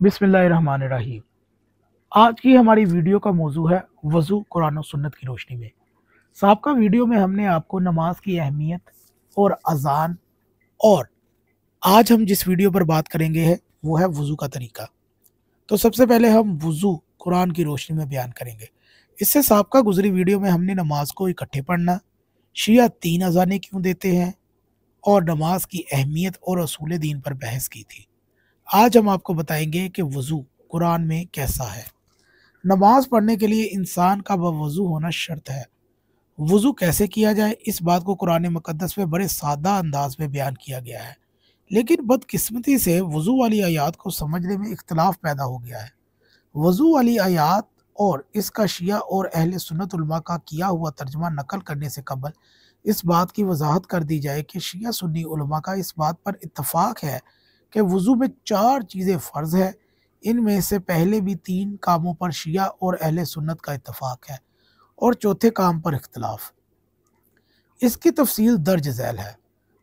बिस्मिल्लाहिर्रहमानिर्रहीम। आज की हमारी वीडियो का मौजू है वज़ू कुरान और सुन्नत की रोशनी में। साबका वीडियो में हमने आपको नमाज की अहमियत और अजान, और आज हम जिस वीडियो पर बात करेंगे है वो है वज़ू का तरीका। तो सबसे पहले हम वज़ू कुरान की रोशनी में बयान करेंगे। इससे साबका गुजरी वीडियो में हमने नमाज को इकट्ठे पढ़ना, शिया 3 अजानें क्यों देते हैं और नमाज की अहमियत और असूल दीन पर बहस की थी। आज हम आपको बताएंगे कि वज़ू कुरान में कैसा है। नमाज पढ़ने के लिए इंसान का वज़ू होना शर्त है। वज़ू कैसे किया जाए, इस बात को कुरान मुक़द्दस में बड़े सादा अंदाज में बयान किया गया है, लेकिन बदकिस्मती से वज़ू वाली आयात को समझने में इख्तलाफ पैदा हो गया है। वज़ू वाली आयात और इसका शिया और अहले सुन्नत उलमा का किया हुआ तर्जमा नकल करने से कबल इस बात की वजाहत कर दी जाए कि शिया सुन्नी उलमा का इस बात पर इत्तफाक है कि वज़ू में 4 चीज़ें फ़र्ज़ है। इनमें से पहले भी 3 कामों पर शिया और अहले सुन्नत का इत्तफाक है और चौथे काम पर इख्तलाफ। इसकी तफसील दर्ज झैल है।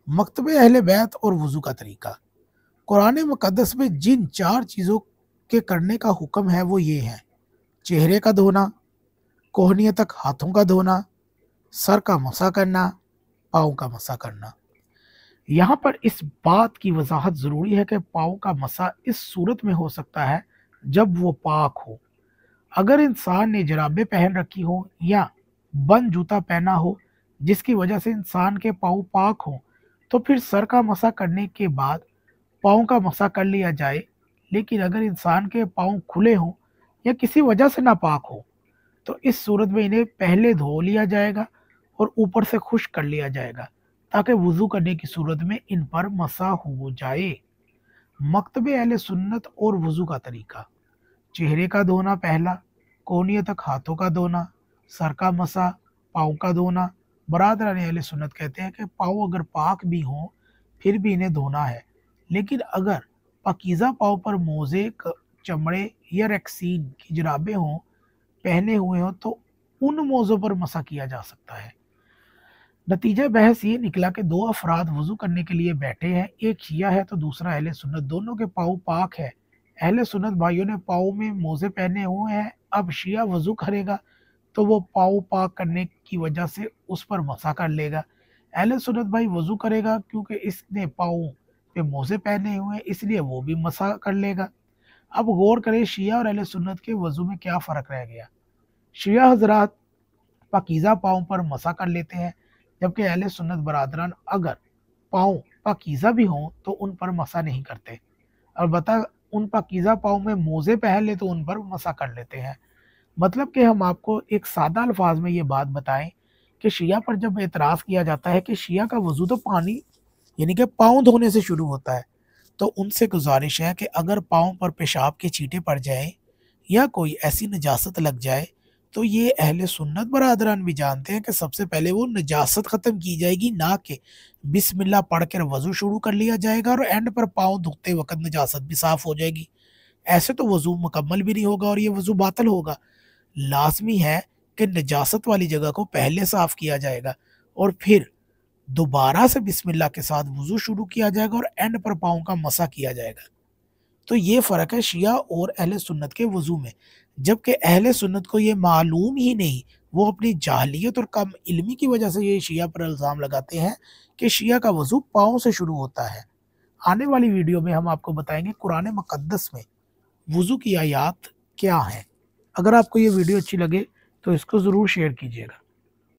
मकतबे अहले बैत और वज़ू का तरीका। कुरान मुक़द्दस में जिन 4 चीज़ों के करने का हुक्म है वो ये हैं: चेहरे का धोना, कोहनियों तक हाथों का धोना, सर का मसा करना, पाँव का मसा करना। यहाँ पर इस बात की वजाहत ज़रूरी है कि पाँव का मसा इस सूरत में हो सकता है जब वो पाक हो। अगर इंसान ने जराबें पहन रखी हो या बंद जूता पहना हो जिसकी वजह से इंसान के पाँव पाक हो, तो फिर सर का मसा करने के बाद पाँव का मसा कर लिया जाए। लेकिन अगर इंसान के पाँव खुले हों या किसी वजह से नापाक हो, तो इस सूरत में इन्हें पहले धो लिया जाएगा और ऊपर से खुश्क कर लिया जाएगा ताकि वज़ू करने की सूरत में इन पर मसा हो जाए। मकतबे अहले सुन्नत और वज़ू का तरीका। चेहरे का धोना पहला, कोहनियों तक हाथों का धोना, सर का मसा, पाँव का धोना। बरादरान अहले सुन्नत कहते हैं कि पाँव अगर पाक भी हों फिर भी इन्हें धोना है, लेकिन अगर पाकीज़ा पाँव पर मोज़े, चमड़े या रेक्सीन की जराबें हों पहने हुए हों तो उन मोज़ों पर मसा किया जा सकता है। नतीजा बहस ये निकला कि 2 अफराद वज़ू करने के लिए बैठे हैं, एक शिया है तो दूसरा अहले सुन्नत। दोनों के पाँव पाक है। अहले सुन्नत भाइयों ने पाँव में मोज़े पहने हुए हैं। अब शिया वज़ू करेगा तो वो पाँव पाक करने की वजह से उस पर मसा कर लेगा। अहले सुन्नत भाई वज़ू करेगा क्योंकि इसने पाँव पे मोज़े पहने हुए हैं, इसलिए वो भी मसा कर लेगा। अब गौर करें शिया और अहले सुन्नत के वज़ू में क्या फ़र्क रह गया। शिया हज़रात पाकीज़ा पाँव पर मसा कर लेते हैं, जबकि अहले सुन्नत बरादरान अगर पाँव पाकीज़ा भी हों तो उन पर मसा नहीं करते। अलबत्ता उन पाकीज़ा पाँव में मोज़े पहन ले तो उन पर मसा कर लेते हैं। मतलब कि हम आपको एक सादा अल्फाज में ये बात बताएं कि शिया पर जब एतराज़ किया जाता है कि शिया का वज़ू तो पानी यानी कि पाँव धोने से शुरू होता है, तो उनसे गुजारिश है कि अगर पाँव पर पेशाब के छींटे पड़ जाएं या कोई ऐसी नजासत लग जाए तो ये अहले सुन्नत बरादरान भी जानते हैं कि सबसे पहले वो नजासत ख़त्म की जाएगी, ना कि बिस्मिल्लाह पढ़ कर वज़ू शुरू कर लिया जाएगा और एंड पर पाँव धोते वक्त नजासत भी साफ़ हो जाएगी। ऐसे तो वज़ू मुकम्मल भी नहीं होगा और ये वज़ू बातिल होगा। लाज़मी है कि नजासत वाली जगह को पहले साफ़ किया जाएगा और फिर दोबारा से बिस्मिल्लाह के साथ वज़ू शुरू किया जाएगा और एंड पर पाँव का मसा किया जाएगा। तो ये फ़र्क है शिया और अहले सुन्नत के वज़ू में। जबकि अहले सुन्नत को ये मालूम ही नहीं, वो अपनी जाहलियत और कम इल्मी की वजह से ये शिया पर इल्ज़ाम लगाते हैं कि शिया का वज़ू पाँव से शुरू होता है। आने वाली वीडियो में हम आपको बताएंगे कुरान मुक़द्दस में वज़ू की आयात क्या हैं। अगर आपको ये वीडियो अच्छी लगे तो इसको ज़रूर शेयर कीजिएगा।